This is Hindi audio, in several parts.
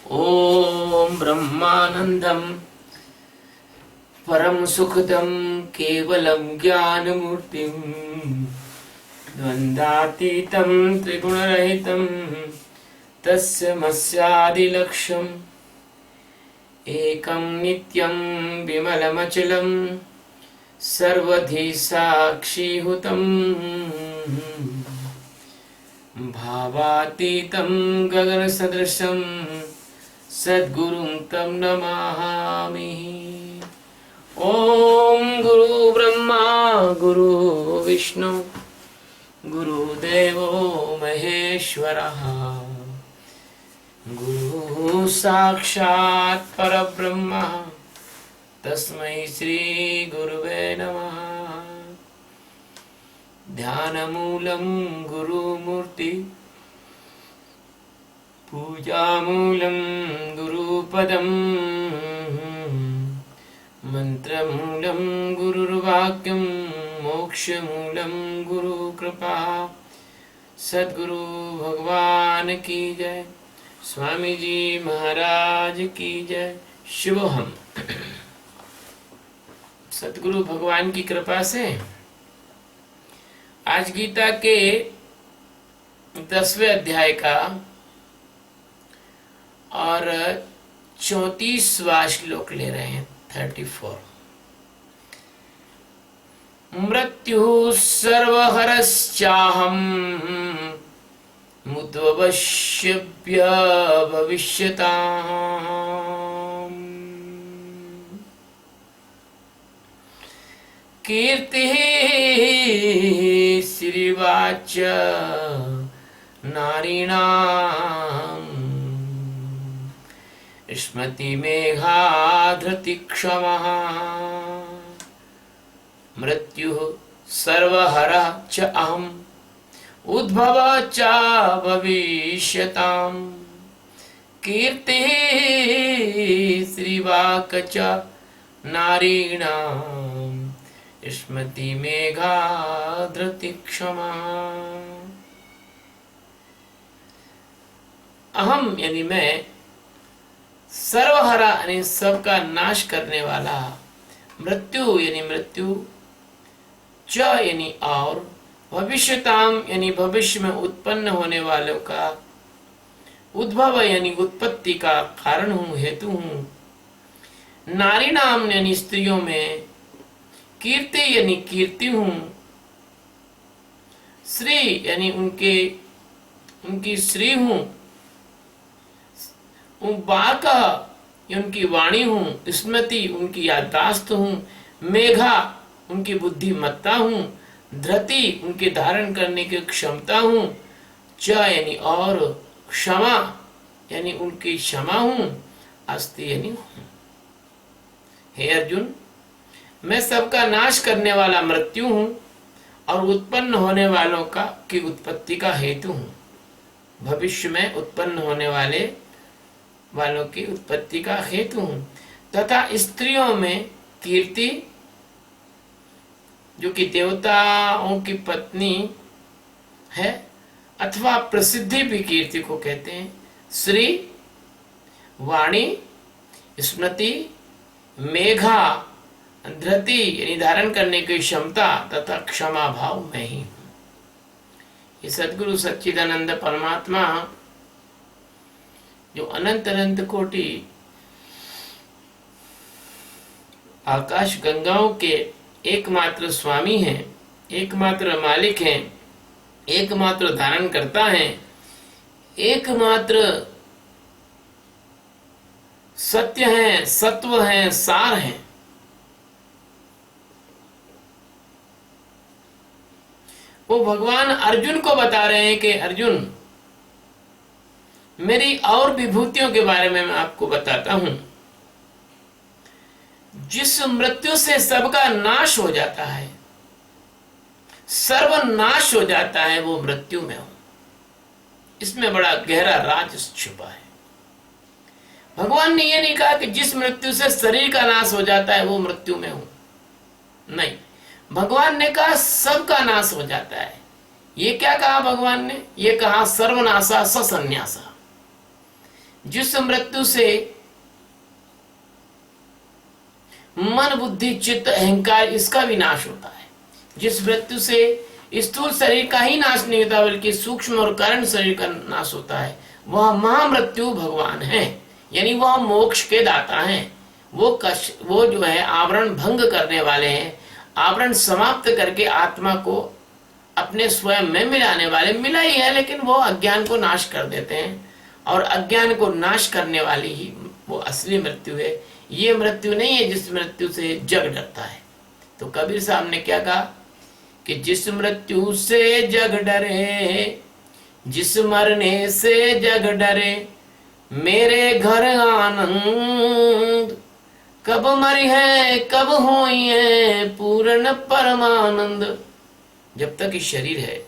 ओम ब्रह्मानंदम परम सुखदम केवलम ज्ञानमूर्तिम द्वंद्वातीतं त्रिगुणरहितं तस्य मस्यादिलक्ष्यम् एकं नित्यं विमलमचलं सर्वधी साक्षीभूतं भावातीतं गगनसदृशं सद्गुरुं तं नमामि। ओम गुरु ब्रह्मा गुरु विष्णु गुरुदेवो महेश्वरः गुरु साक्षात् परब्रह्म तस्मै श्री गुरुवे नमः। ध्यानमूलं गुरुमूर्ति पूजामूलं गुरुपदं मंत्रमूलं गुरुर्वाक्यं मोक्षमूलं गुरुकृपा। सद्गुरु भगवान की जय, स्वामी जी महाराज की जय। शुभोहम। सद्गुरु भगवान की कृपा से आज गीता के 10वें अध्याय का और 34वां श्लोक ले रहे हैं 34। मृत्यु सर्वहरश्चाहम् मुद्वश्यभ्य भविष्यताम्। कीर्तिः श्रीवाच नारीणाम् स्मृति मेघा धृति क्षमः। मृत्यु सर्वहरः च अहम् उद्भव च भविष्यताम्। कीर्तिः श्रीवाक च नारीणाम् स्मृति मेघा धृति क्षमा। अहम यानी मैं, सर्वहरा यानी सबका नाश करने वाला, मृत्यु यानी मृत्यु, च यानी और, भविष्यताम यानी भविष्य में उत्पन्न होने वालों का, उद्भव यानी उत्पत्ति का कारण हूँ, हेतु हूँ। नारी नाम यानी स्त्रियों में, कीर्ति यानी कीर्ति हूँ, श्री यानी उनकी श्री हूँ, वाक उनकी वाणी हूँ, स्मृति उनकी याददाश्त हूँ, मेघा उनकी बुद्धिमत्ता हूँ, धृति उनके धारण करने की क्षमता हूँ, च यानी और, क्षमा यानी उनकी क्षमा हूँ, अस्ति यानी हूँ। हे अर्जुन, मैं सबका नाश करने वाला मृत्यु हूँ और उत्पन्न होने वालों की उत्पत्ति का हेतु हूँ। भविष्य में उत्पन्न होने वालों की उत्पत्ति का हेतु हूँ। तथा स्त्रियों में कीर्ति जो कि देवताओं की पत्नी है, अथवा प्रसिद्धि भी कीर्ति को कहते हैं, श्री, वाणी, स्मृति, मेघा, धृति यानी धारण करने की क्षमता तथा क्षमा भाव में ही हूँ। ये सद्गुरु सच्चिदानंद परमात्मा जो अनंत अनंत कोटि आकाश गंगाओं के एकमात्र स्वामी हैं, एकमात्र मालिक हैं, एकमात्र धारण करता है, एकमात्र सत्य है, सत्व है, सार है। वो भगवान अर्जुन को बता रहे हैं कि अर्जुन, मेरी और विभूतियों के बारे में मैं आपको बताता हूं। जिस मृत्यु से सबका नाश हो जाता है, सर्वनाश हो जाता है, वो मृत्यु में हो। इसमें बड़ा गहरा राज छुपा है। भगवान ने यह नहीं कहा कि जिस मृत्यु से शरीर का नाश हो जाता है वो मृत्यु में हो, नहीं। भगवान ने कहा सबका नाश हो जाता है। ये क्या कहा भगवान ने? ये कहा सर्वनाशा सन्यासा। जिस मृत्यु से मन बुद्धि चित्त अहंकार इसका भी नाश होता है, जिस मृत्यु से स्थूल शरीर का ही नाश नहीं होता बल्कि सूक्ष्म और कारण शरीर का नाश होता है, वह महामृत्यु भगवान है। यानी वह मोक्ष के दाता हैं। वो जो है आवरण भंग करने वाले हैं, आवरण समाप्त करके आत्मा को अपने स्वयं में मिलाने वाले। मिला ही है लेकिन वो अज्ञान को नाश कर देते हैं, और अज्ञान को नाश करने वाली ही वो असली मृत्यु है। ये मृत्यु नहीं है जिस मृत्यु से जग डरता है। तो कबीर साहब ने क्या कहा कि जिस मृत्यु से जग डरे, जिस मरने से जग डरे, मेरे घर आनंद, कब मरी है कब होई है पूर्ण परमानंद। जब तक इस शरीर है,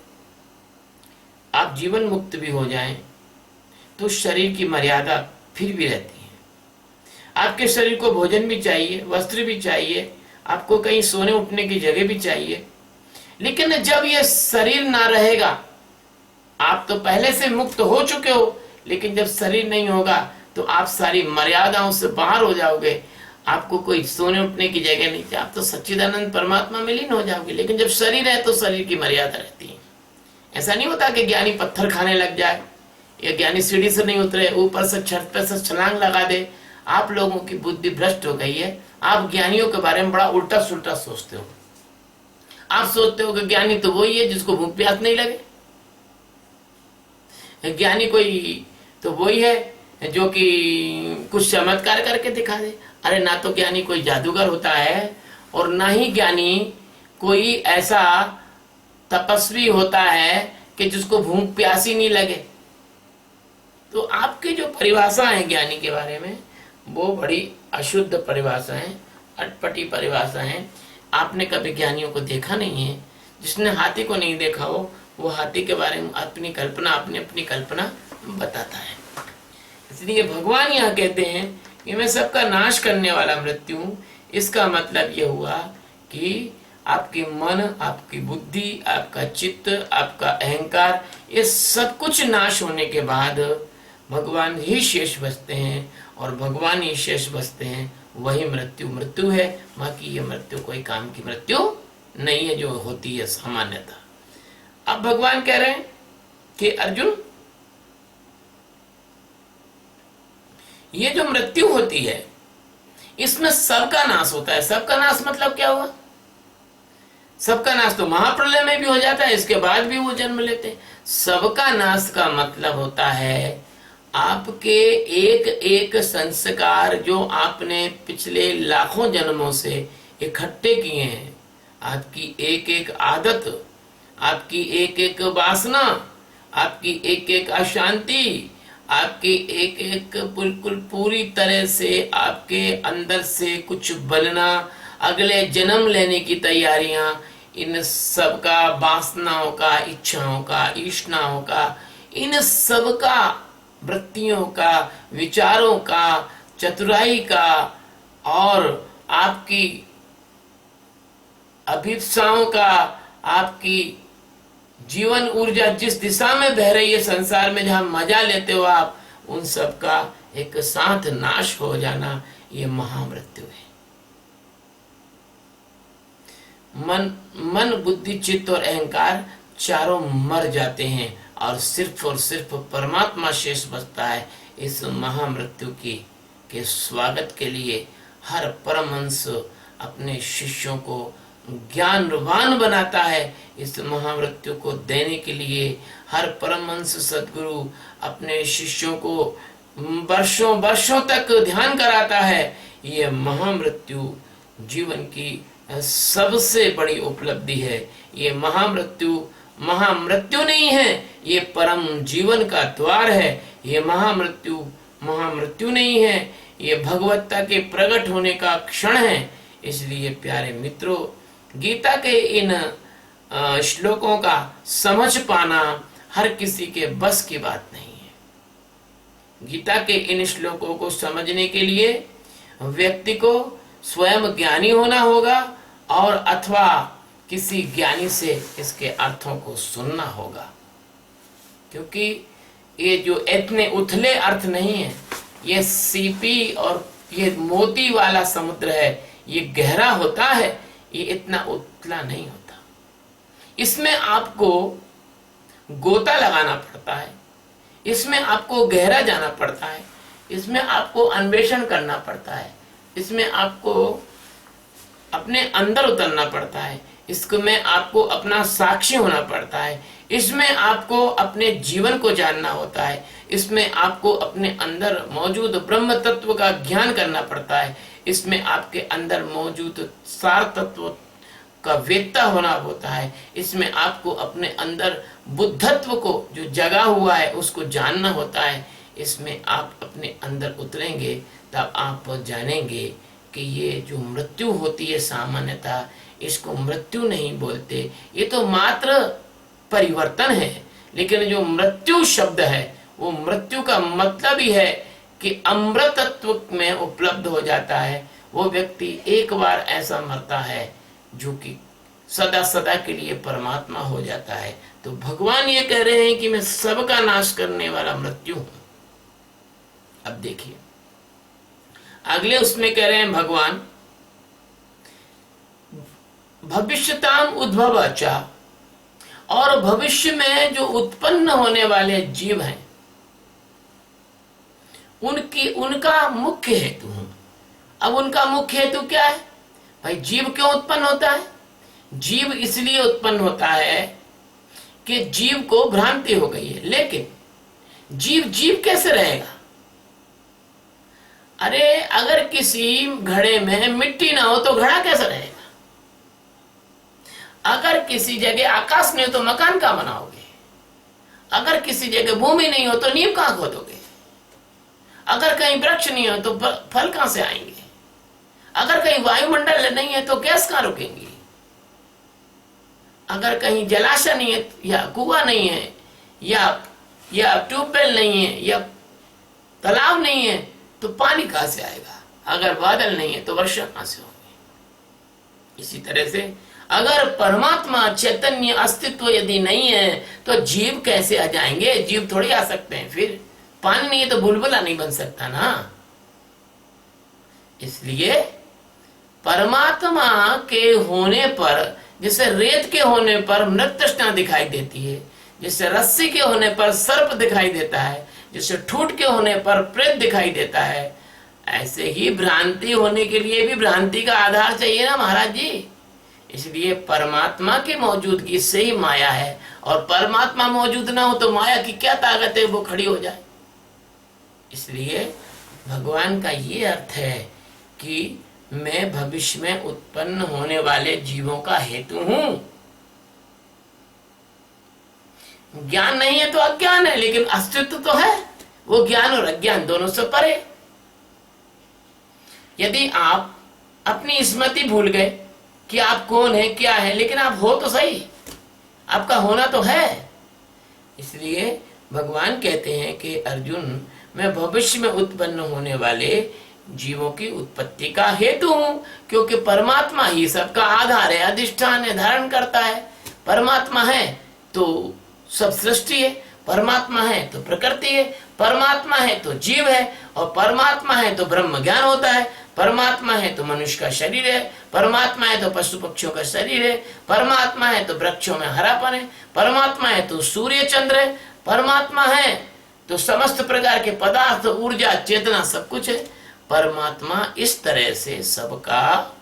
आप जीवन मुक्त भी हो जाएं तो शरीर की मर्यादा फिर भी रहती है। आपके शरीर को भोजन भी चाहिए, वस्त्र भी चाहिए, आपको कहीं सोने उठने की जगह भी चाहिए। लेकिन जब यह शरीर ना रहेगा, आप तो पहले से मुक्त हो चुके हो, लेकिन जब शरीर नहीं होगा तो आप सारी मर्यादाओं से बाहर हो जाओगे। आपको कोई सोने उठने की जगह नहीं चाहिए, आप तो सच्चिदानंद परमात्मा में लीन हो जाओगे। लेकिन जब शरीर है तो शरीर की मर्यादा रहती है। ऐसा नहीं होता कि ज्ञानी पत्थर खाने लग जाए या ज्ञानी सीढ़ी से नहीं उतरे, ऊपर से छत पे से छलांग लगा दे। आप लोगों की बुद्धि भ्रष्ट हो गई है। आप ज्ञानियों के बारे में बड़ा उल्टा सुल्टा सोचते हो। आप सोचते हो कि ज्ञानी तो वही है जिसको भूख प्यास नहीं लगे, ज्ञानी कोई तो वही है जो कि कुछ चमत्कार करके दिखा दे। अरे ना तो ज्ञानी कोई जादूगर होता है और ना ही ज्ञानी कोई ऐसा तपस्वी होता है कि जिसको भूख प्यास ही नहीं लगे। तो आपकी जो परिभाषा है ज्ञानी के बारे में वो बड़ी अशुद्ध परिभाषा है, अटपटी परिभाषा है। आपने कभी ज्ञानियों को देखा नहीं है। जिसने हाथी को नहीं देखा हो वो हाथी के बारे में अपनी कल्पना बताता है। इसलिए भगवान यहाँ कहते हैं कि मैं सबका नाश करने वाला मृत्यु हूँ। इसका मतलब यह हुआ कि आपकी मन, आपकी बुद्धि, आपका चित्त, आपका अहंकार, ये सब कुछ नाश होने के बाद भगवान ही शेष बचते हैं, और भगवान ही शेष बचते हैं। वही मृत्यु है। बाकी ये मृत्यु कोई काम की मृत्यु नहीं है जो होती है सामान्यतः। अब भगवान कह रहे हैं कि अर्जुन, ये जो मृत्यु होती है इसमें सबका नाश होता है। सबका नाश मतलब क्या हुआ? सबका नाश तो महाप्रलय में भी हो जाता है, इसके बाद भी वो जन्म लेते हैं। सबका नाश का मतलब होता है आपके एक एक संस्कार जो आपने पिछले लाखों जन्मों से इकट्ठे किए हैं, आपकी एक एक आदत, आपकी एक एक वासना, आपकी एक एक अशांति, आपकी एक एक बिल्कुल पूरी तरह से आपके अंदर से कुछ बनना, अगले जन्म लेने की तैयारियां, इन सब का, वासनाओं का, इच्छाओं का, इष्टाओं का, इन सब का, वृत्तियों का, विचारों का, चतुराई का और आपकी अभिप्साओं का, आपकी जीवन ऊर्जा जिस दिशा में बह रही है संसार में, जहां मजा लेते हो आप, उन सब का एक साथ नाश हो जाना, ये महामृत्यु है। मन बुद्धि चित्त और अहंकार चारों मर जाते हैं और सिर्फ परमात्मा शेष बचता है। इस महामृत्यु के स्वागत के लिए हर परमहंस अपने शिष्यों को ज्ञानवान बनाता है। इस महामृत्यु को देने के लिए हर परमहंस सद्गुरु अपने शिष्यों को वर्षों तक ध्यान कराता है। ये महामृत्यु जीवन की सबसे बड़ी उपलब्धि है। ये महामृत्यु नहीं है, ये परम जीवन का द्वार है। ये महामृत्यु नहीं है, ये भगवत्ता के प्रकट होने का क्षण है। इसलिए प्यारे मित्रों, गीता के इन श्लोकों का समझ पाना हर किसी के बस की बात नहीं है। गीता के इन श्लोकों को समझने के लिए व्यक्ति को स्वयं ज्ञानी होना होगा और अथवा किसी ज्ञानी से इसके अर्थों को सुनना होगा, क्योंकि ये जो इतने उथले अर्थ नहीं है, ये सीपी और ये मोती वाला समुद्र है, ये गहरा होता है, ये इतना उथला नहीं होता। इसमें आपको गोता लगाना पड़ता है, इसमें आपको गहरा जाना पड़ता है, इसमें आपको अन्वेषण करना पड़ता है, इसमें आपको अपने अंदर उतरना पड़ता है, इसमें आपको अपना साक्षी होना पड़ता है, इसमें आपको अपने जीवन को जानना होता है, इसमें आपको अपने अंदर मौजूद ब्रह्म तत्व का ज्ञान करना पड़ता है, इसमें आपके अंदर मौजूद सार तत्व का वेत्ता होना होता है, इसमें आपको अपने अंदर बुद्धत्व को जो जगा हुआ है उसको जानना होता है। इसमें आप अपने अंदर उतरेंगे तब आप जानेंगे कि ये जो मृत्यु होती है सामान्यतः, इसको मृत्यु नहीं बोलते, ये तो मात्र परिवर्तन है। लेकिन जो मृत्यु शब्द है वो मृत्यु का मतलब ही है कि अमृतत्व में उपलब्ध हो जाता है। वो व्यक्ति एक बार ऐसा मरता है जो कि सदा सदा के लिए परमात्मा हो जाता है। तो भगवान ये कह रहे हैं कि मैं सबका नाश करने वाला मृत्यु हूं। अब देखिए अगले उसमें कह रहे हैं भगवान, भविष्यताम उद्भव चा, और भविष्य में जो उत्पन्न होने वाले जीव हैं उनका मुख्य हेतु हूं। अब उनका मुख्य हेतु क्या है? भाई जीव क्यों उत्पन्न होता है? जीव इसलिए उत्पन्न होता है कि जीव को भ्रांति हो गई है। लेकिन जीव जीव कैसे रहेगा? अरे अगर किसी घड़े में मिट्टी ना हो तो घड़ा कैसे रहेगा? अगर किसी जगह आकाश नहीं हो तो मकान कहां बनाओगे? अगर किसी जगह भूमि नहीं हो तो नींव कहां खोदोगे? अगर कहीं वृक्ष नहीं हो तो फल कहां से आएंगे? अगर कहीं वायुमंडल नहीं है तो गैस कहां रुकेंगी? अगर कहीं जलाशय नहीं है या कुआं नहीं है या ट्यूबवेल नहीं है या तालाब नहीं है तो पानी कहां से आएगा? अगर बादल नहीं है तो वर्षा कहां से होगी? इसी तरह से अगर परमात्मा चैतन्य अस्तित्व यदि नहीं है तो जीव कैसे आ जाएंगे? जीव थोड़ी आ सकते हैं। फिर पानी नहीं है तो बुलबुला नहीं बन सकता ना। इसलिए परमात्मा के होने पर, जैसे रेत के होने पर मृत तृष्णा दिखाई देती है, जैसे रस्सी के होने पर सर्प दिखाई देता है, जैसे ठूठ के होने पर प्रेत दिखाई देता है, ऐसे ही भ्रांति होने के लिए भी भ्रांति का आधार चाहिए ना महाराज जी। इसलिए परमात्मा की मौजूदगी से ही माया है, और परमात्मा मौजूद ना हो तो माया की क्या ताकत है वो खड़ी हो जाए। इसलिए भगवान का ये अर्थ है कि मैं भविष्य में उत्पन्न होने वाले जीवों का हेतु हूं। ज्ञान नहीं है तो अज्ञान है, लेकिन अस्तित्व तो है। वो ज्ञान और अज्ञान दोनों से परे। यदि आप अपनी स्मृति भूल गए कि आप कौन है क्या है, लेकिन आप हो तो सही, आपका होना तो है। इसलिए भगवान कहते हैं कि अर्जुन, मैं भविष्य में उत्पन्न होने वाले जीवों की उत्पत्ति का हेतु हूं, क्योंकि परमात्मा ही सबका आधार है, अधिष्ठान है, धारण करता है। परमात्मा है तो सब सृष्टि है, परमात्मा है तो प्रकृति है, परमात्मा है तो जीव है, और परमात्मा है तो ब्रह्म ज्ञान होता है, परमात्मा है तो मनुष्य का शरीर है, परमात्मा है तो पशु पक्षियों का शरीर है, परमात्मा है तो वृक्षों में हरापन है, परमात्मा है तो सूर्य चंद्र है, परमात्मा है तो समस्त प्रकार के पदार्थ, ऊर्जा, चेतना सब कुछ है। परमात्मा इस तरह से सबका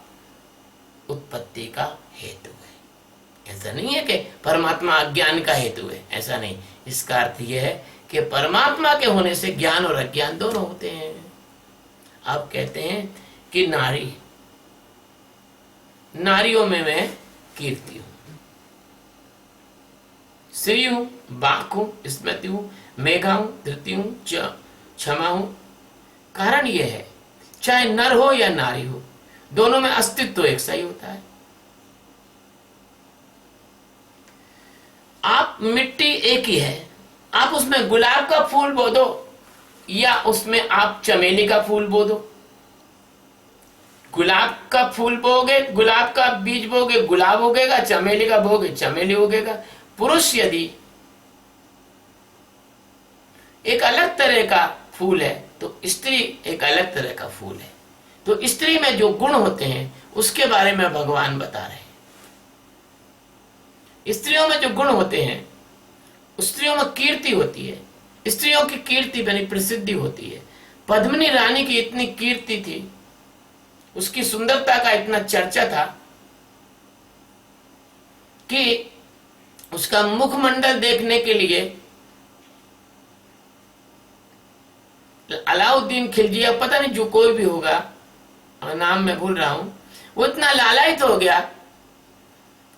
उत्पत्ति का हेतु है। ऐसा नहीं है कि परमात्मा अज्ञान का हेतु है, ऐसा नहीं। इसका अर्थ यह है कि परमात्मा के होने से ज्ञान और अज्ञान दोनों होते हैं। आप कहते हैं कि नारियों में मैं कीर्ति हूं, श्री हूं, बाक हूं, स्मृति हूं, मेघा हूं, धृति हूं, क्षमा हूं। कारण यह है, चाहे नर हो या नारी हो, दोनों में अस्तित्व एक सा ही होता है। आप मिट्टी एक ही है, आप उसमें गुलाब का फूल बो दो या उसमें आप चमेली का फूल बो दो। गुलाब का फूल बोगे, गुलाब का बीज बोगे, गुलाब उगेगा, चमेली का बोगे, चमेली उगेगा। पुरुष यदि एक अलग तरह का फूल है, तो स्त्री एक अलग तरह का फूल है। तो स्त्री में जो गुण होते हैं उसके बारे में भगवान बता रहे हैं। स्त्रियों में जो गुण होते हैं, स्त्रियों में कीर्ति होती है, स्त्रियों की कीर्ति बनी प्रसिद्धि होती है। पद्मिनी रानी की इतनी कीर्ति थी, उसकी सुंदरता का इतना चर्चा था कि उसका मुखमंडल देखने के लिए अलाउद्दीन खिलजिया, पता नहीं जो कोई भी होगा, नाम मैं भूल रहा हूं, वो इतना लालायित हो गया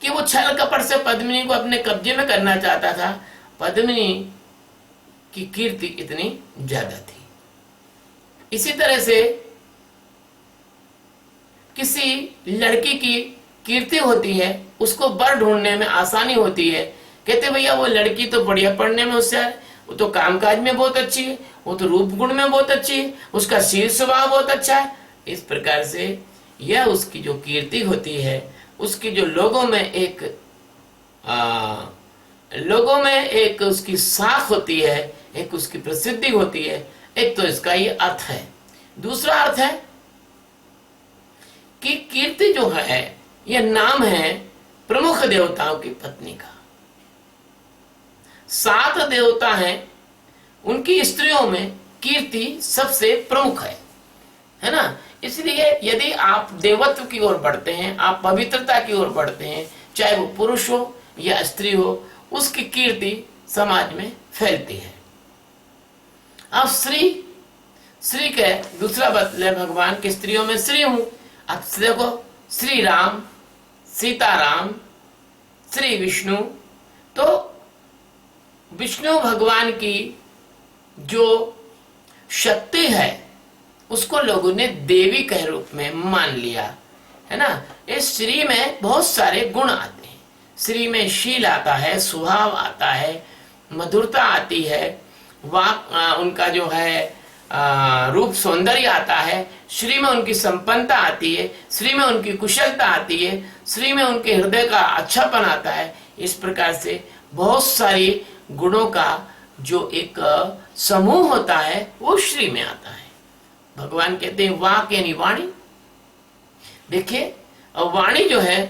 कि वो छल कपट से पद्मिनी को अपने कब्जे में करना चाहता था। पद्मिनी की कीर्ति इतनी ज्यादा थी। इसी तरह से किसी लड़की की कीर्ति होती है, उसको बर ढूंढने में आसानी होती है। कहते भैया वो लड़की तो बढ़िया पढ़ने में होशियार है, वो तो कामकाज में बहुत अच्छी है, वो तो रूप गुण में बहुत अच्छी है, उसका शील स्वभाव बहुत अच्छा है। इस प्रकार से यह उसकी जो कीर्ति होती है, उसकी जो लोगों में एक उसकी साख होती है, एक उसकी प्रसिद्धि होती है। एक तो इसका ये अर्थ है। दूसरा अर्थ है कि कीर्ति जो है यह नाम है प्रमुख देवताओं की पत्नी का। 7 देवता हैं, उनकी स्त्रियों में कीर्ति सबसे प्रमुख है ना। इसलिए यदि आप देवत्व की ओर बढ़ते हैं, आप पवित्रता की ओर बढ़ते हैं, चाहे वो पुरुष हो या स्त्री हो, उसकी कीर्ति समाज में फैलती है। अब श्री के दूसरा बदले भगवान की स्त्रियों में श्री हूं। अब देखो, श्री राम, सीताराम, श्री विष्णु, तो विष्णु भगवान की जो शक्ति है उसको लोगों ने देवी के रूप में मान लिया, है ना। इस श्री में बहुत सारे गुण आते हैं। श्री में शील आता है, स्वभाव आता है, मधुरता आती है, वाक उनका जो है रूप सौंदर्य आता है, श्री में उनकी संपन्नता आती है, श्री में उनकी कुशलता आती है, श्री में उनके हृदय का अच्छापन आता है। इस प्रकार से बहुत सारी गुणों का जो एक समूह होता है वो श्री में आता है। भगवान कहते हैं वाक यानी वाणी। देखिए, वाणी जो है,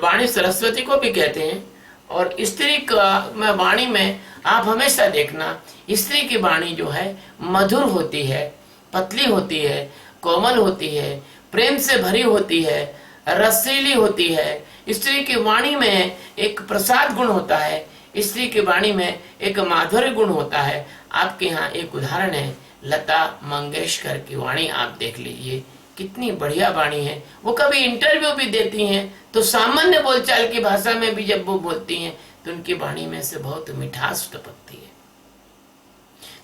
वाणी सरस्वती को भी कहते हैं। और स्त्री का वाणी में आप हमेशा देखना, स्त्री की वाणी जो है मधुर होती है, पतली होती है, कोमल होती है, प्रेम से भरी होती है, रसीली होती है। स्त्री की वाणी में एक प्रसाद गुण होता है, स्त्री की वाणी में एक माधुर्य गुण होता है। आपके यहाँ एक उदाहरण है, लता मंगेशकर की वाणी आप देख लीजिए, कितनी बढ़िया वाणी है। वो कभी इंटरव्यू भी देती हैं तो सामान्य बोलचाल की भाषा में भी जब वो बोलती हैं तो उनकी वाणी में से बहुत मिठास टपकती है।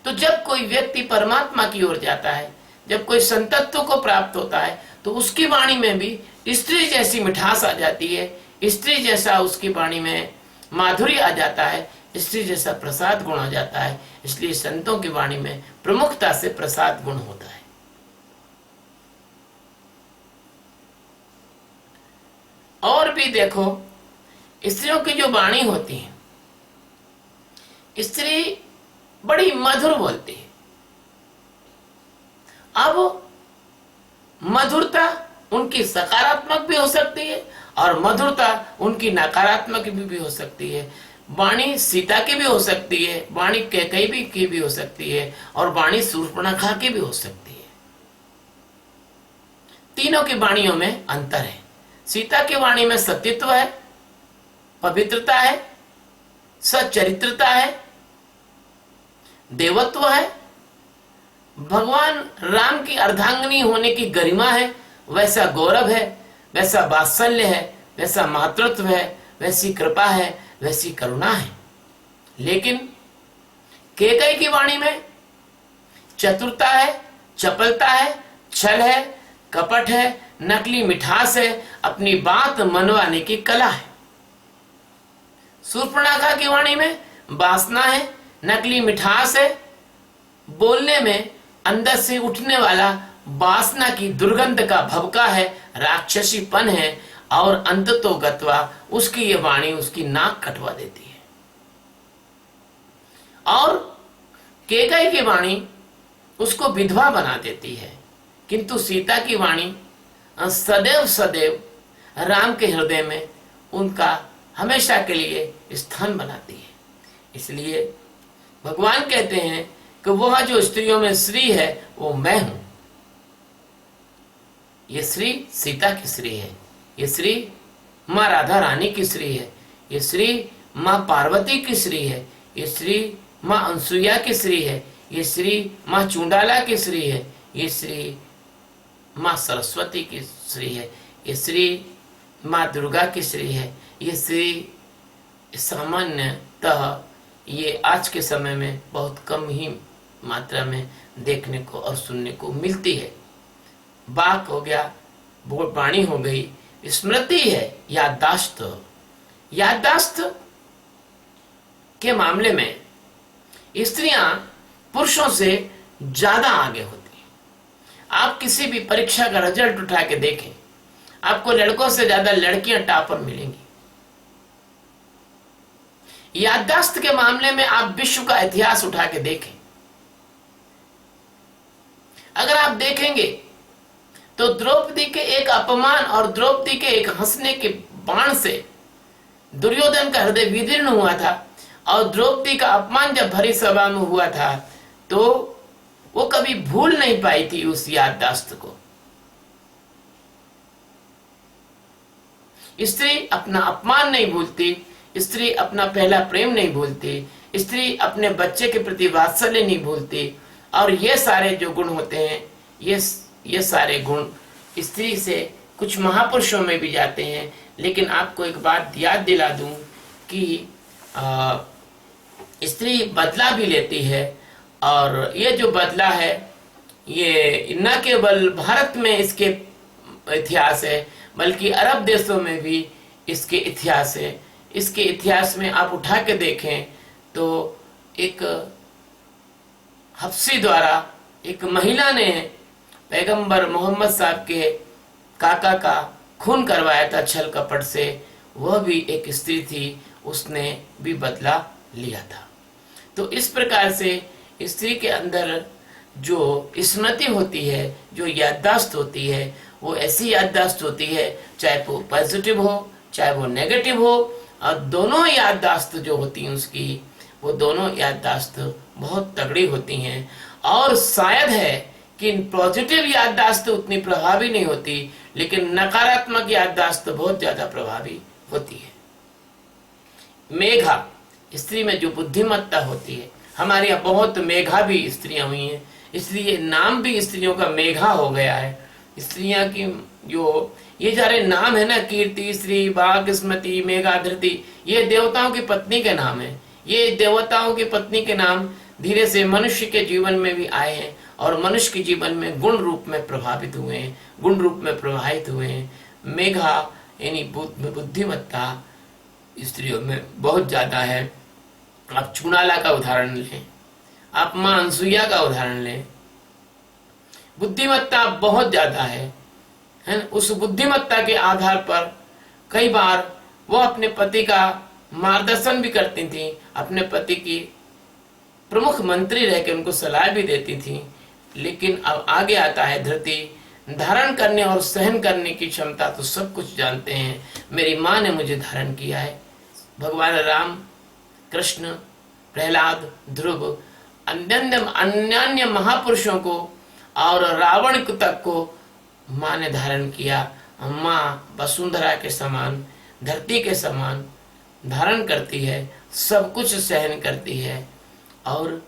तो जब कोई व्यक्ति परमात्मा की ओर जाता है, जब कोई संतत्व को प्राप्त होता है, तो उसकी वाणी में भी स्त्री जैसी मिठास आ जाती है, स्त्री जैसा उसकी वाणी में माधुर्य आ जाता है, स्त्री जैसा प्रसाद गुण आ जाता है। इसलिए संतों की वाणी में प्रमुखता से प्रसाद गुण होता है। और भी देखो, स्त्रियों की जो वाणी होती है, स्त्री बड़ी मधुर बोलती है। अब मधुरता उनकी सकारात्मक भी हो सकती है और मधुरता उनकी नकारात्मक भी हो सकती है। वाणी सीता की भी हो सकती है, वाणी कैकेयी की भी हो सकती है, और वाणी शूर्पणखा की भी हो सकती है। तीनों की वाणियों में अंतर है। सीता की वाणी में सत्यत्व है, पवित्रता है, सच्चरित्रता है, देवत्व है, भगवान राम की अर्धांगिनी होने की गरिमा है, वैसा गौरव है, वैसा वात्सल्य है, वैसा मातृत्व है, वैसी कृपा है, वैसी करुणा है। लेकिन कैकेयी की वाणी में चतुरता है, चपलता है, छल है, कपट है, नकली मिठास है, अपनी बात मनवाने की कला है। शूर्पणखा की वाणी में वासना है, नकली मिठास है, बोलने में अंदर से उठने वाला वासना की दुर्गंध का भभका है, राक्षसीपन है, और अंततोगत्वा उसकी ये वाणी उसकी नाक कटवा देती है। और कैकेयी की वाणी उसको विधवा बना देती है, किंतु सीता की वाणी सदैव सदैव राम के हृदय में उनका हमेशा के लिए स्थान बनाती है। इसलिए भगवान कहते हैं कि वह जो स्त्रियों में श्री है वो मैं हूं। ये श्री सीता की श्री है, ये श्री माँ राधा रानी की श्री है, ये श्री माँ पार्वती की श्री है, ये श्री माँ अनसुईया की श्री है, ये श्री माँ चुंडाला की श्री है, ये श्री माँ सरस्वती की श्री है, ये श्री माँ दुर्गा की श्री है। ये श्री सामान्यतः ये आज के समय में बहुत कम ही मात्रा में देखने को और सुनने को मिलती है। वाक हो गया, वाणी हो गई, स्मृति है, याददाश्त। याददाश्त के मामले में स्त्रियां पुरुषों से ज्यादा आगे होती हैं। आप किसी भी परीक्षा का रिजल्ट उठा के देखें, आपको लड़कों से ज्यादा लड़कियां टॉपर मिलेंगी। याददाश्त के मामले में आप विश्व का इतिहास उठा के देखें, अगर आप देखेंगे तो द्रौपदी के एक अपमान और द्रौपदी के एक हंसने के बाण से दुर्योधन का हृदय विदीर्ण हुआ था, और द्रौपदी का अपमान जब भरी सभा में हुआ था तो वो कभी भूल नहीं पाई थी उस याददाश्त को। स्त्री अपना अपमान नहीं भूलती, स्त्री अपना पहला प्रेम नहीं भूलती, स्त्री अपने बच्चे के प्रति वात्सल्य नहीं भूलती। और ये सारे जो गुण होते हैं, ये सारे गुण स्त्री से कुछ महापुरुषों में भी जाते हैं। लेकिन आपको एक बात याद दिला दूं कि स्त्री बदला भी लेती है, और ये जो बदला है ये न केवल भारत में इसके इतिहास है, बल्कि अरब देशों में भी इसके इतिहास है। इसके इतिहास में आप उठा के देखें तो एक हफ्सी द्वारा एक महिला ने पैगंबर मोहम्मद साहब के काका का खून करवाया था छल कपट से, वह भी एक स्त्री थी, उसने भी बदला लिया था। तो इस प्रकार से स्त्री के अंदर जो स्मृति होती है, जो याददाश्त होती है, वो ऐसी याददाश्त होती है, चाहे वो पॉजिटिव हो चाहे वो नेगेटिव हो, और दोनों याददाश्त जो होती हैं उसकी, वो दोनों याददाश्त बहुत तगड़ी होती हैं। और शायद है कि पॉजिटिव याददाश्त उतनी प्रभावी नहीं होती, लेकिन नकारात्मक याददाश्त बहुत ज्यादा प्रभावी होती है। मेघा, स्त्री में जो बुद्धिमत्ता होती है, हमारे यहाँ बहुत मेघा भी स्त्रियां हुई हैं, इसलिए नाम भी स्त्रियों का मेघा हो गया है। स्त्रियां की जो ये सारे नाम है ना, कीर्ति, श्री, भाग, स्मृति, मेघा, धृति, ये देवताओं की पत्नी के नाम है। ये देवताओं की पत्नी के नाम धीरे से मनुष्य के जीवन में भी आए हैं, और मनुष्य के जीवन में गुण रूप में प्रभावित हुए हैं, गुण रूप में प्रवाहित हुए हैं। मेघा यानी बुद्धिमत्ता स्त्रियों में बहुत ज्यादा है। आप चुनाला का उदाहरण लें, आप मां अनसुईया का उदाहरण लें, बुद्धिमत्ता बहुत ज्यादा है। उस बुद्धिमत्ता के आधार पर कई बार वो अपने पति का मार्गदर्शन भी करती थी, अपने पति की प्रमुख मंत्री रह के उनको सलाह भी देती थी। लेकिन अब आगे आता है धृति, धारण करने और सहन करने की क्षमता तो सब कुछ जानते हैं। मेरी माँ ने मुझे धारण किया है। भगवान राम, कृष्ण, प्रहलाद, ध्रुव, अन्य महापुरुषों को और रावण तक को माँ ने धारण किया। माँ वसुंधरा के समान, धरती के समान धारण करती है, सब कुछ सहन करती है। और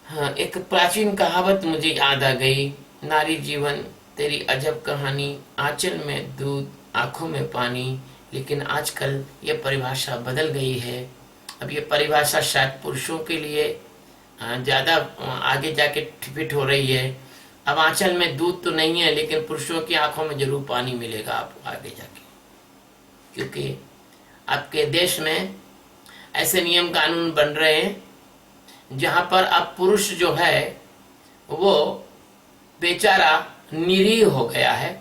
हाँ, एक प्राचीन कहावत मुझे याद आ गई, नारी जीवन तेरी अजब कहानी, आंचल में दूध आंखों में पानी। लेकिन आजकल ये परिभाषा बदल गई है। अब ये परिभाषा शायद पुरुषों के लिए ज्यादा आगे जाके फिट हो रही है। अब आंचल में दूध तो नहीं है, लेकिन पुरुषों की आंखों में जरूर पानी मिलेगा आपको आगे जाके, क्योंकि आपके देश में ऐसे नियम कानून बन रहे हैं जहां पर अब पुरुष जो है वो बेचारा निरीह हो गया है।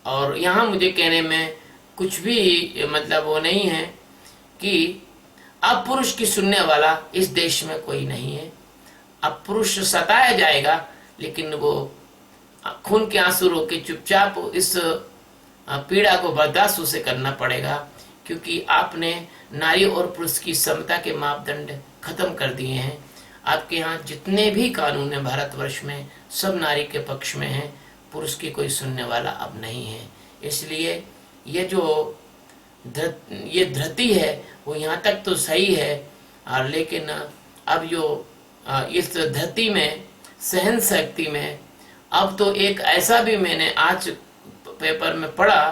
और यहाँ मुझे कहने में कुछ भी मतलब वो नहीं है कि अब पुरुष की सुनने वाला इस देश में कोई नहीं है। अब पुरुष सताया जाएगा, लेकिन वो खून के आंसू रो के चुपचाप इस पीड़ा को बर्दाश्त उसे करना पड़ेगा, क्योंकि आपने नारी और पुरुष की समता के मापदंड खत्म कर दिए हैं। आपके यहाँ जितने भी कानून हैं भारतवर्ष में, सब नारी के पक्ष में हैं, पुरुष की कोई सुनने वाला अब नहीं है। इसलिए ये जो ये धरती है वो यहाँ तक तो सही है, और लेकिन अब जो इस धरती में सहन शक्ति में अब तो एक ऐसा भी मैंने आज पेपर में पढ़ा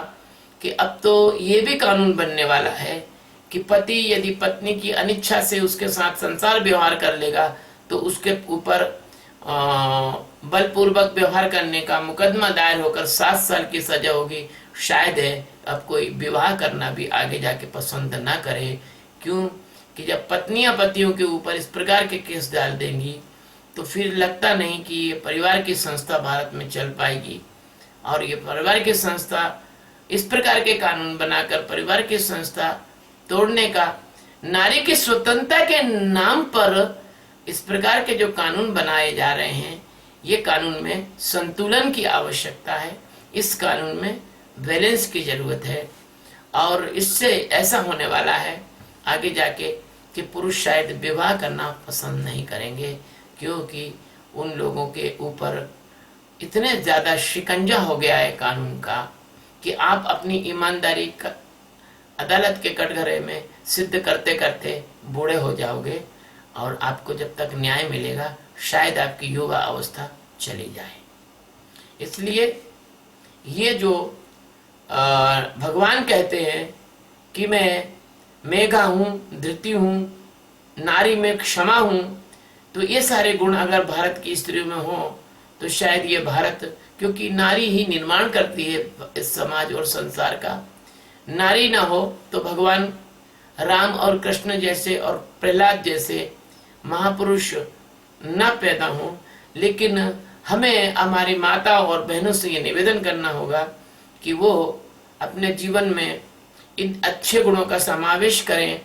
कि अब तो ये भी कानून बनने वाला है कि पति यदि पत्नी की अनिच्छा से उसके साथ संसार व्यवहार कर लेगा तो उसके ऊपर बलपूर्वक व्यवहार करने का मुकदमा दायर होकर 7 साल की सजा होगी। शायद है अब कोई विवाह करना भी आगे जाके पसंद ना करे। क्यों कि जब पत्नियां पतियों के ऊपर इस प्रकार के केस डाल देंगी तो फिर लगता नहीं कि ये परिवार की संस्था भारत में चल पाएगी। और ये परिवार की संस्था इस प्रकार के कानून बनाकर परिवार की संस्था तोड़ने का, नारी की स्वतंत्रता के नाम पर इस प्रकार के जो कानून बनाए जा रहे हैं, ये कानून में संतुलन की आवश्यकता है। इस कानून में बैलेंस की जरूरत है, और इससे ऐसा होने वाला है आगे जाके कि पुरुष शायद विवाह करना पसंद नहीं करेंगे, क्योंकि उन लोगों के ऊपर इतने ज्यादा शिकंजा हो गया है कानून का कि आप अपनी ईमानदारी का अदालत के कटघरे में सिद्ध करते करते बूढ़े हो जाओगे, और आपको जब तक न्याय मिलेगा शायद आपकी युवा अवस्था चली जाए। इसलिए ये जो भगवान कहते हैं कि मैं मेघा हूँ, धृति हूँ, नारी में क्षमा हूँ, तो ये सारे गुण अगर भारत की स्त्रियों में हो तो शायद ये भारत, क्योंकि नारी ही निर्माण करती है इस समाज और संसार का, नारी ना हो तो भगवान राम और कृष्ण जैसे और प्रहलाद जैसे महापुरुष न पैदा हो। लेकिन हमें हमारी माता और बहनों से ये निवेदन करना होगा कि वो अपने जीवन में इन अच्छे गुणों का समावेश करें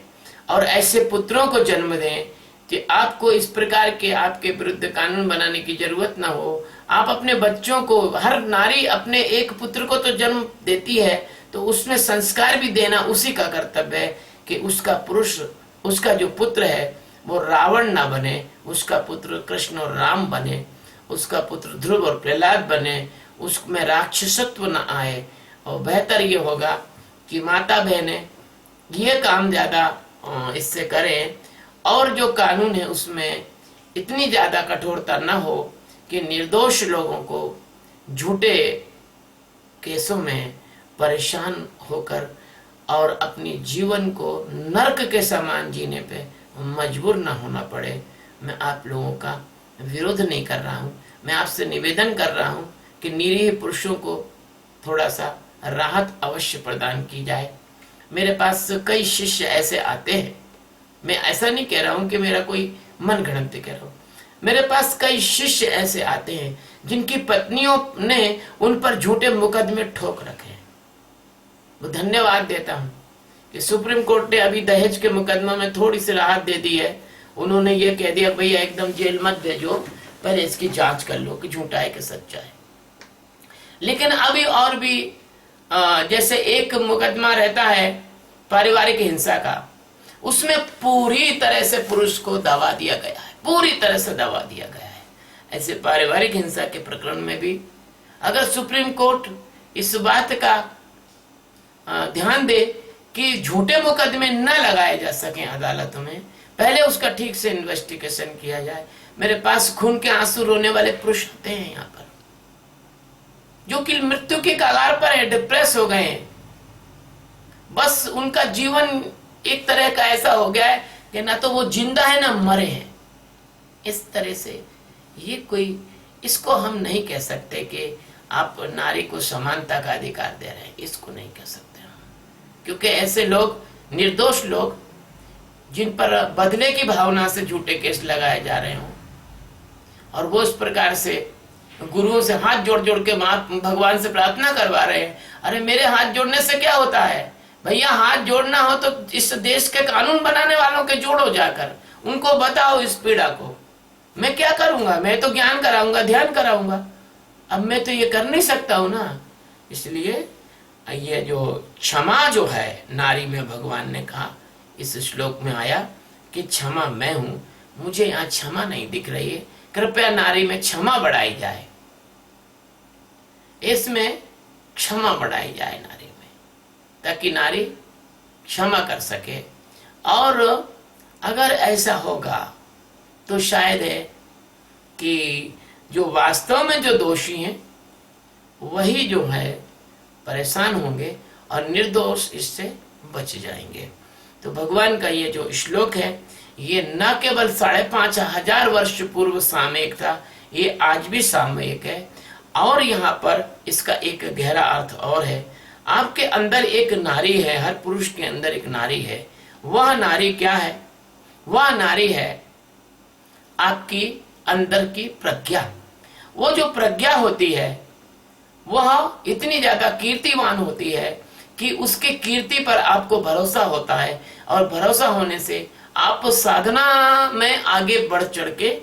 और ऐसे पुत्रों को जन्म दें कि आपको इस प्रकार के आपके विरुद्ध कानून बनाने की जरूरत ना हो। आप अपने बच्चों को, हर नारी अपने एक पुत्र को तो जन्म देती है, तो उसमें संस्कार भी देना उसी का कर्तव्य है कि उसका पुरुष, उसका जो पुत्र है वो रावण ना बने, उसका पुत्र कृष्ण और राम बने, उसका पुत्र ध्रुव और प्रहलाद बने, उसमें राक्षसत्व न आए। और बेहतर ये होगा कि माता बहनें ये काम ज्यादा इससे करें, और जो कानून है उसमें इतनी ज्यादा कठोरता न हो कि निर्दोष लोगों को झूठे केसों में परेशान होकर और अपनी जीवन को नरक के समान जीने पे मजबूर ना होना पड़े। मैं आप लोगों का विरोध नहीं कर रहा हूँ, मैं आपसे निवेदन कर रहा हूँ कि निरीह पुरुषों को थोड़ा सा राहत अवश्य प्रदान की जाए। मेरे पास कई शिष्य ऐसे आते हैं, मैं ऐसा नहीं कह रहा हूँ कि मेरा कोई मन गढ़ंत कह रहा हूँ, मेरे पास कई शिष्य ऐसे आते हैं जिनकी पत्नियों ने उन पर झूठे मुकदमे ठोक रखे हैं। वो धन्यवाद देता हूँ कि सुप्रीम कोर्ट ने अभी दहेज के मुकदमा में थोड़ी सी राहत दे दी है। उन्होंने ये कह दिया भैया एकदम जेल मत भेजो, पहले इसकी जांच कर लो कि झूठा है कि सच्चा है। लेकिन अभी और भी जैसे एक मुकदमा रहता है पारिवारिक हिंसा का, उसमें पूरी तरह से पुरुष को दबा दिया गया है, पूरी तरह से दबा दिया गया है। ऐसे पारिवारिक हिंसा के प्रकरण में भी अगर सुप्रीम कोर्ट इस बात का ध्यान दे कि झूठे मुकदमे न लगाए जा सके अदालतों में, पहले उसका ठीक से इन्वेस्टिगेशन किया जाए। मेरे पास खून के आंसू रोने वाले पुरुष होते हैं यहाँ पर, जो कि मृत्यु के कगार पर है, डिप्रेस हो गए हैं, बस उनका जीवन एक तरह का ऐसा हो गया है कि ना तो वो जिंदा है ना मरे हैं। इस तरह से ये कोई, इसको हम नहीं कह सकते कि आप नारी को समानता का अधिकार दे रहे हैं, इसको नहीं कह सकते, क्योंकि ऐसे लोग, निर्दोष लोग जिन पर बदले की भावना से झूठे केस लगाए जा रहे हों और वो इस प्रकार से गुरुओं से हाथ जोड़ जोड़ के भगवान से प्रार्थना करवा रहे हैं, अरे मेरे हाथ जोड़ने से क्या होता है, भैया हाथ जोड़ना हो तो इस देश के कानून बनाने वालों के जोड़ो, जाकर उनको बताओ इस पीड़ा को। मैं क्या करूंगा, मैं तो ज्ञान कराऊंगा, ध्यान कराऊंगा, अब मैं तो ये कर नहीं सकता हूं ना। इसलिए ये जो क्षमा जो है नारी में, भगवान ने कहा इस श्लोक में आया कि क्षमा मैं हूं, मुझे यहाँ क्षमा नहीं दिख रही है, कृपया नारी में क्षमा बढ़ाई जाए, इसमें क्षमा बढ़ाई जाए नारी में, ताकि नारी क्षमा कर सके। और अगर ऐसा होगा तो शायद है कि जो वास्तव में जो दोषी हैं वही जो है परेशान होंगे और निर्दोष इससे बच जाएंगे। तो भगवान का ये जो श्लोक है ये न केवल 5,500 वर्ष पूर्व सामयिक था, ये आज भी सामयिक है। और यहाँ पर इसका एक गहरा अर्थ और है, आपके अंदर एक नारी है, हर पुरुष के अंदर एक नारी है। वह नारी क्या है? वह नारी है आपकी अंदर की प्रज्ञा। वो जो प्रज्ञा होती है वह इतनी ज्यादा कीर्तिवान होती है कि उसके कीर्ति पर आपको भरोसा होता है, और भरोसा होने से आप साधना में आगे बढ़ चढ़ के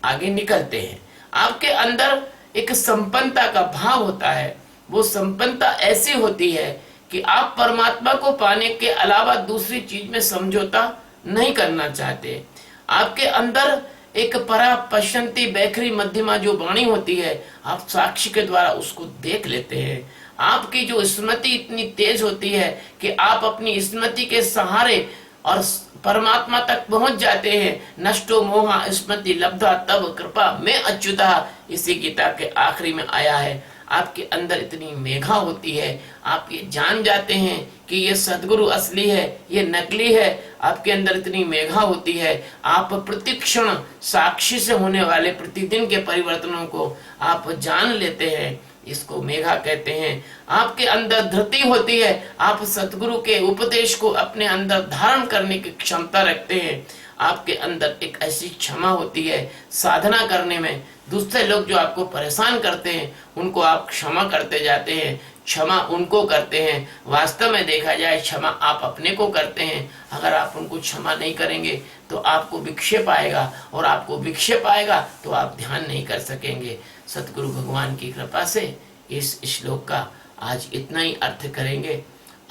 आगे निकलते हैं। आपके अंदर एक संपन्नता का भाव होता है। वो संपन्नता ऐसी होती है कि आप परमात्मा को पाने के अलावा दूसरी चीज में समझौता नहीं करना चाहते। आपके अंदर एक परा पश्यंती बैखरी मध्यमा जो वाणी होती है, आप साक्षी के द्वारा उसको देख लेते हैं। आपकी जो स्मृति इतनी तेज होती है कि आप अपनी स्मृति के सहारे और परमात्मा तक पहुंच जाते हैं। नष्टो मोहा स्मृति लब्धा तब कृपा में अच्युता, इसी गीता के आखिरी में आया है। आपके अंदर इतनी मेघा होती है, आप ये जान जाते हैं कि ये सदगुरु असली है, ये नकली है। आपके अंदर इतनी मेघा होती है, आप प्रतिक्षण साक्षी से होने वाले प्रतिदिन के परिवर्तनों को आप जान लेते हैं, इसको मेघा कहते हैं। आपके अंदर धृति होती है, आप सतगुरु के उपदेश को अपने अंदर धारण करने की क्षमता रखते हैं। आपके अंदर एक ऐसी क्षमा होती है साधना करने में, दूसरे लोग जो आपको परेशान करते हैं उनको आप क्षमा करते जाते हैं, क्षमा उनको करते हैं। वास्तव में देखा जाए क्षमा आप अपने को करते हैं। अगर आप उनको क्षमा नहीं करेंगे तो आपको विक्षेप आएगा, और आपको विक्षेप आएगा तो आप ध्यान नहीं कर सकेंगे। सतगुरु भगवान की कृपा से इस श्लोक का आज इतना ही अर्थ करेंगे,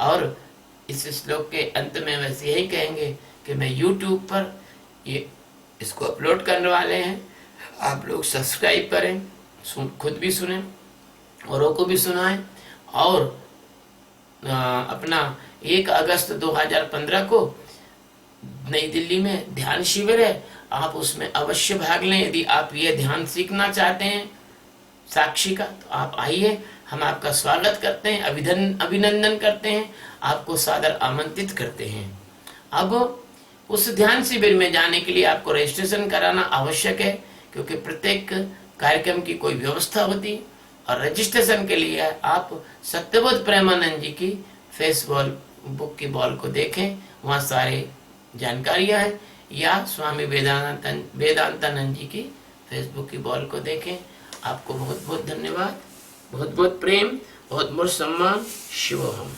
और इस श्लोक के अंत में वैसे यही कहेंगे कि मैं YouTube पर ये इसको अपलोड करने वाले हैं, आप लोग सब्सक्राइब करें, खुद भी सुने, औरों को भी सुनाएं। और अपना 1 अगस्त 2015 को नई दिल्ली में ध्यान शिविर है, आप उसमें अवश्य भाग लें। यदि आप ये ध्यान सीखना चाहते हैं साक्षी का तो आप आइए, हम आपका स्वागत करते हैं, अभिनंदन करते हैं, आपको सादर आमंत्रित करते हैं। अब उस ध्यान शिविर में जाने के लिए आपको रजिस्ट्रेशन कराना आवश्यक है, क्योंकि प्रत्येक कार्यक्रम की कोई व्यवस्था होती है। और रजिस्ट्रेशन के लिए आप सत्यबोध प्रेमानंद जी की फेसबुक की वॉल को देखें, वहाँ सारे जानकारियाँ हैं, या स्वामी वेदांतानंद जी की फेसबुक की वॉल को देखें। आपको बहुत बहुत धन्यवाद, बहुत बहुत प्रेम, बहुत बहुत सम्मान। शिवोहम।